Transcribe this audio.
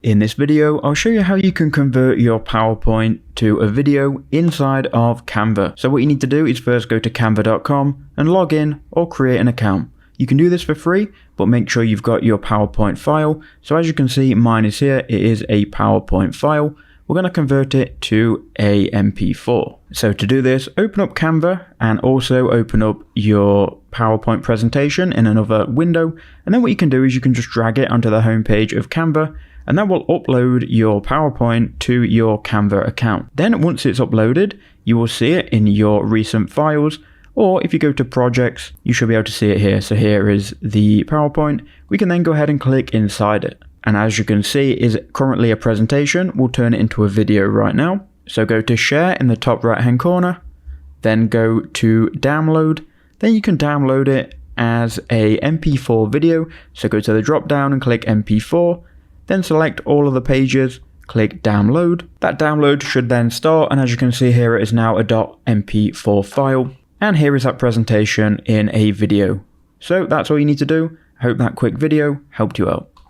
In this video, I'll show you how you can convert your PowerPoint to a video inside of Canva. So what you need to do is first go to canva.com and log in or create an account. You can do this for free, but make sure you've got your PowerPoint file. So as you can see, mine is here. It is a PowerPoint file. We're going to convert it to a MP4. So to do this, open up Canva and also open up your PowerPoint presentation in another window. And then what you can do is you can just drag it onto the homepage of Canva, and that will upload your PowerPoint to your Canva account. Then once it's uploaded, you will see it in your recent files, or if you go to projects, you should be able to see it here. So here is the PowerPoint. We can then go ahead and click inside it. And as you can see, it is currently a presentation. We'll turn it into a video right now. So go to share in the top right hand corner, then go to download. Then you can download it as a MP4 video. So go to the drop down and click MP4. Then select all of the pages, click download. That download should then start, and as you can see here, it is now a .mp4 file. And here is that presentation in a video. So that's all you need to do. I hope that quick video helped you out.